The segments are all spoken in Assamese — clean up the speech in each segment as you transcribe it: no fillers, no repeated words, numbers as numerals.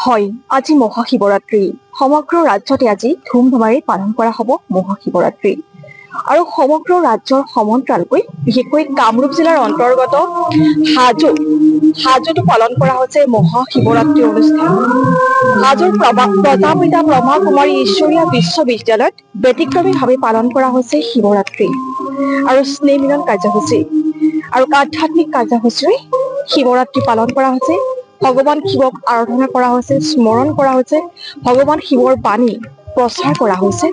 হয়, আজি মহাশিৱৰাত্ৰি। সমগ্ৰ ৰাজ্যতে আজি ধুমধামেৰে পালন কৰা হ'ব মহাশিৱৰাত্ৰি। আৰু সমগ্ৰ ৰাজ্যৰ সমান্তৰালকৈ বিশেষকৈ কামৰূপ জিলাৰ অন্তৰ্গত হাজোতো পালন কৰা হৈছে মহাশিৱৰাত্ৰি অনুষ্ঠান। হাজোৰ প্ৰজাপিতা ব্ৰহ্মা কুমাৰী ঈশ্বৰীয়া বিশ্ববিদ্যালয়ত ব্যতিক্ৰমীভাৱে পালন কৰা হৈছে শিৱৰাত্ৰি আৰু স্নেহ মিলন কাৰ্যসূচী আৰু আধ্যাত্মিক কাৰ্যসূচীৰে শিৱৰাত্ৰি পালন কৰা হৈছে। ভগৱান শিৱক আৰাধনা কৰা হৈছে, স্মৰণ কৰা হৈছে, ভগৱান শিৱৰ বাণী প্ৰচাৰ কৰা হৈছে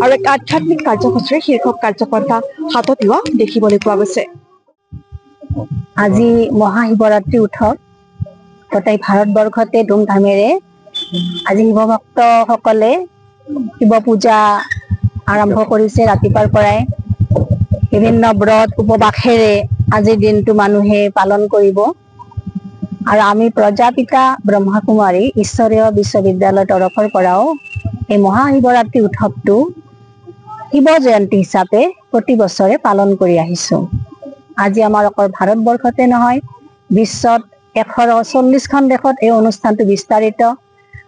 আৰু এক আধ্যাত্মিক কাৰ্যসূচীৰে শীৰ্ষক কাৰ্যপন্থা হাতত লোৱা দেখিবলৈ পোৱা গৈছে। আজি মহাশিৱৰাত্ৰি উৎসৱ গোটেই ভাৰতবৰ্ষতে ধুমধামেৰে আজি শিৱভক্তসকলে শিৱ পূজা আৰম্ভ কৰিছে। ৰাতিপুৱাৰ পৰাই বিভিন্ন ব্ৰত উপবাসেৰে আজিৰ দিনটো মানুহে পালন কৰিব। আৰু আমি প্ৰজাপিতা ব্ৰহ্মাকুমাৰী ঈশ্বৰীয় বিশ্ববিদ্যালয়ৰ তৰফৰ পৰাও এই মহাশিৱৰাত্ৰি উৎসৱটো শিৱ জয়ন্তী হিচাপে প্ৰতি বছৰে পালন কৰি আহিছো। আজি আমাৰ অকল ভাৰতবৰ্ষতে নহয়, বিশ্বত 140খন দেশত এই অনুষ্ঠানটো বিস্তাৰিত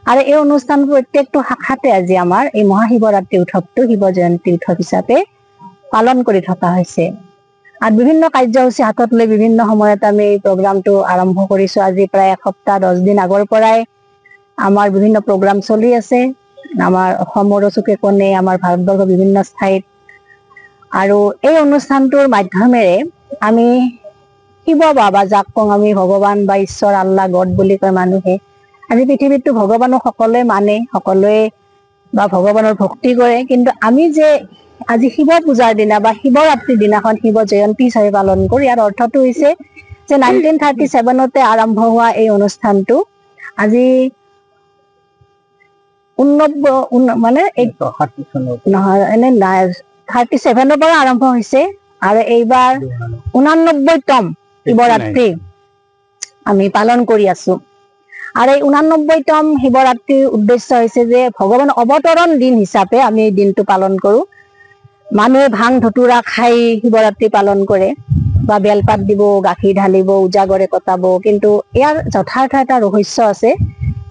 আৰু এই অনুষ্ঠান প্ৰত্যেকটো শাখাতে আজি আমাৰ এই মহাশিৱৰাত্ৰি উৎসৱটো শিৱ জয়ন্তী উৎসৱ হিচাপে পালন কৰি থকা হৈছে। আৰু বিভিন্ন কাৰ্যসূচী হাতত লৈ বিভিন্ন সময়ত আমি এই প্ৰগ্ৰামটো আৰম্ভ কৰিছো। আজি প্ৰায় এসপ্তাহ 10 দিন আগৰ পৰাই আমাৰ বিভিন্ন প্ৰগ্ৰাম চলি আছে, আমাৰ অসমৰ চুকে কোণে, আমাৰ ভাৰতবৰ্ষৰ বিভিন্ন ঠাইত। আৰু এই অনুষ্ঠানটোৰ মাধ্যমেৰে আমি শিৱ বাবা, যাক কওঁ আমি ভগৱান বা ঈশ্বৰ, আল্লাহ, গড বুলি কয় মানুহে। আজি পৃথিৱীতটো ভগৱানক সকলোৱে মানে, সকলোৱে বা ভগৱানৰ ভক্তি কৰে, কিন্তু আমি যে আজি শিৱ পূজাৰ দিনা বা শিৱৰাত্ৰিৰ দিনাখন শিৱ জয়ন্তী হিচাপে পালন কৰো, ইয়াৰ অৰ্থটো হৈছে যে 1937তে আৰম্ভ হোৱা এই অনুষ্ঠানটো আজি 37ৰ পৰা আৰম্ভ হৈছে আৰু এইবাৰ 89তম শিৱৰাত্ৰি আমি পালন কৰি আছো। আৰু এই 89তম শিৱৰাত্ৰিৰ উদ্দেশ্য হৈছে যে ভগৱান অৱতৰণ দিন হিচাপে আমি এই দিনটো পালন কৰো। মানুহে ভাং ধতুৰা খাই শিৱৰাত্ৰি পালন কৰে বা বেলপাত দিব, গাখীৰ ঢালিব, উজাগৰে কটাব, কিন্তু ইয়াৰ যথাৰ্থ এটা ৰহস্য আছে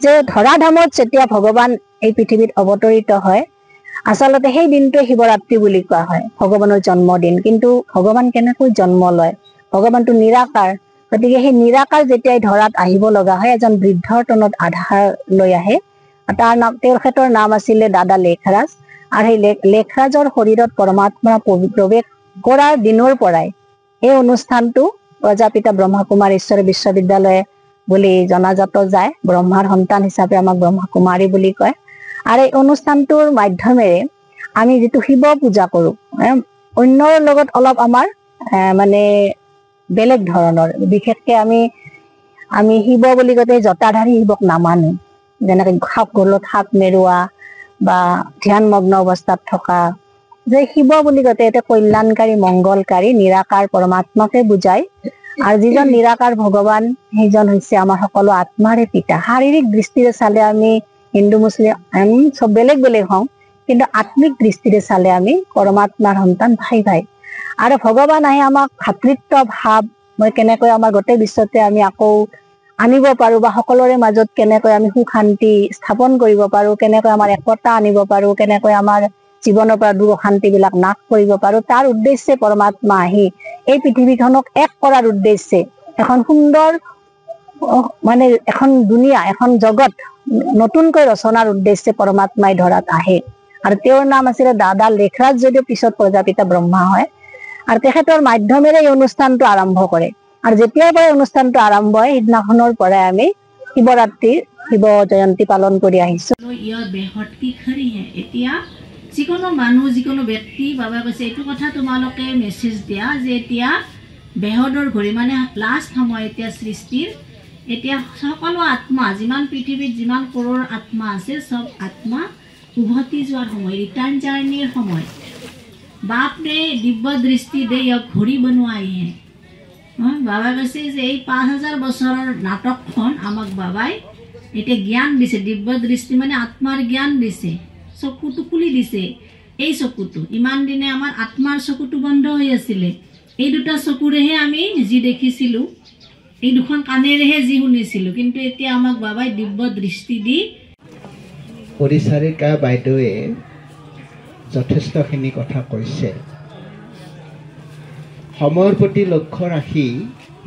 যে ধৰাধামত যেতিয়া ভগৱান এই পৃথিৱীত অৱতৰিত হয়, আচলতে সেই দিনটোৱে শিৱৰাত্ৰি বুলি কোৱা হয়, ভগৱানৰ জন্মদিন। কিন্তু ভগৱান কেনেকৈ জন্ম লয়? ভগৱানটো নিৰাকাৰ, গতিকে সেই নিৰাকাৰ যেতিয়াই ধৰাত আহিব লগা হয়, এজন বৃদ্ধৰ তনত আধাৰ লৈ আহে। তেখেতৰ নাম আছিলে দাদা লেখৰাজ। আৰু সেই লেখৰাজৰ শৰীৰত পৰমাত্মা প্ৰৱেশ কৰাৰ দিনৰ পৰাই এই অনুষ্ঠানটো প্ৰজাপিতা ব্ৰহ্মাকুমাৰী ঈশ্বৰ বিশ্ববিদ্যালয় বুলি জনাজাত যায়। ব্ৰহ্মাৰ সন্তান হিচাপে আমাক ব্ৰহ্মাকুমাৰী বুলি কয়। আৰু এই অনুষ্ঠানটোৰ মাধ্যমেৰে আমি যিটো শিৱ পূজা কৰো, অন্যৰ লগত অলপ আমাৰ মানে বেলেগ ধৰণৰ। বিশেষকে আমি শিৱ বুলি কওঁতে জটাধাৰী শিৱক নামানো, যেনেকে গলত সাপ মেৰুৱা বা ধ্যানমগ্ন অৱস্থাত থকা। যে শিৱ বুলি কওঁতে এটা কল্যাণকাৰী, মংগলকাৰী, নিৰাকাৰ পৰমাত্মাকে বুজায়। আৰু যিজন নিৰাকাৰ ভগৱান, সেইজন হৈছে আমাৰ সকলো আত্মাৰে পিতা। শাৰীৰিক দৃষ্টিৰে চালে আমি হিন্দু মুছলিম চব বেলেগ বেলেগ হওঁ, কিন্তু আত্মিক দৃষ্টিৰে চালে আমি পৰমাত্মাৰ সন্তান ভাই ভাই। আৰু ভগৱান আহি আমাক ভাতৃত্ব ভাৱ মই কেনেকৈ আমাৰ গোটেই বিশ্বতে আমি আকৌ আনিব পাৰো বা সকলোৰে মাজত কেনেকৈ আমি সুখ শান্তি স্থাপন কৰিব পাৰো, কেনেকৈ আমাৰ একতা আনিব পাৰো, কেনেকৈ আমাৰ জীৱনৰ পৰা দুখ অশান্তি বিলাক নাশ কৰিব পাৰো, তাৰ উদ্দেশ্যে পৰমাত্মা আহি এই পৃথিৱীখনক এক কৰাৰ উদ্দেশ্যে এখন সুন্দৰ মানে এখন দুনিয়া, এখন জগত নতুনকৈ ৰচনাৰ উদ্দেশ্যে পৰমাত্মাই ধৰাত আহে। আৰু তেওঁৰ নাম আছিলে দাদা লেখৰাজ, যদিও পিছত প্ৰজাপিতা ব্ৰহ্মা হয়। আৰু তেখেতৰ মাধ্যমেৰে এই অনুষ্ঠানটো আৰম্ভ কৰে। আৰু যেতিয়াৰ পৰাই অনুষ্ঠানটো আৰম্ভ হয়, সিদিনাখনৰ পৰাই আমি শিৱৰাত্ৰিৰ শিৱ জয়ন্তী পালন কৰি আহিছো। এতিয়া যিকোনো মানুহ, যিকোনো ব্যক্তি, বাবা কৈছে এইটো কথা তোমালোকে মেছেজ দিয়া যে এতিয়া বেহদৰ ঘড়ী মানে লাষ্ট সময় এতিয়া সৃষ্টিৰ। এতিয়া সকলো আত্মা, যিমান পৃথিৱীত যিমান কৰোৰ আত্মা আছে, চব আত্মা উভতি যোৱাৰ সময়, ৰিটাৰ্ণ জাৰ্ণিৰ সময়। বাপৰে দিব্য দৃষ্টি দে ইয়াক ঘড়ী বনোৱাই হে। বাবা কৈছে যে এই 5000 বছৰৰ নাটকখন আমাক বাবাই এতিয়া জ্ঞান দিছে। দিব্য দৃষ্টি মানে আত্মাৰ জ্ঞান দিছে, চকুটো খুলি দিছে। এই চকুটো ইমান দিনে আমাৰ আত্মাৰ চকুটো বন্ধ হৈ আছিলে, এই দুটা চকুৰেহে আমি যি দেখিছিলোঁ এই দুখন কাণেৰেহে যি শুনিছিলোঁ, কিন্তু এতিয়া আমাক বাবাই দিব্য দৃষ্টি দি পৰিচাৰিকা বাইদেৱে যথেষ্টখিনি কথা কৈছে। সময়ৰ প্ৰতি লক্ষ্য ৰাখি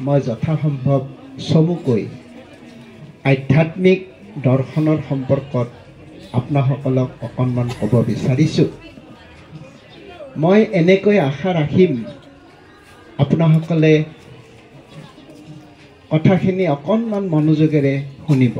মই যথাসম্ভৱ চমুকৈ আধ্যাত্মিক দৰ্শনৰ সম্পৰ্কত আপোনাসকলক অকণমান ক'ব বিচাৰিছোঁ। মই এনেকৈ আশা ৰাখিম আপোনাসকলে কথাখিনি অকণমান মনোযোগেৰে শুনিব।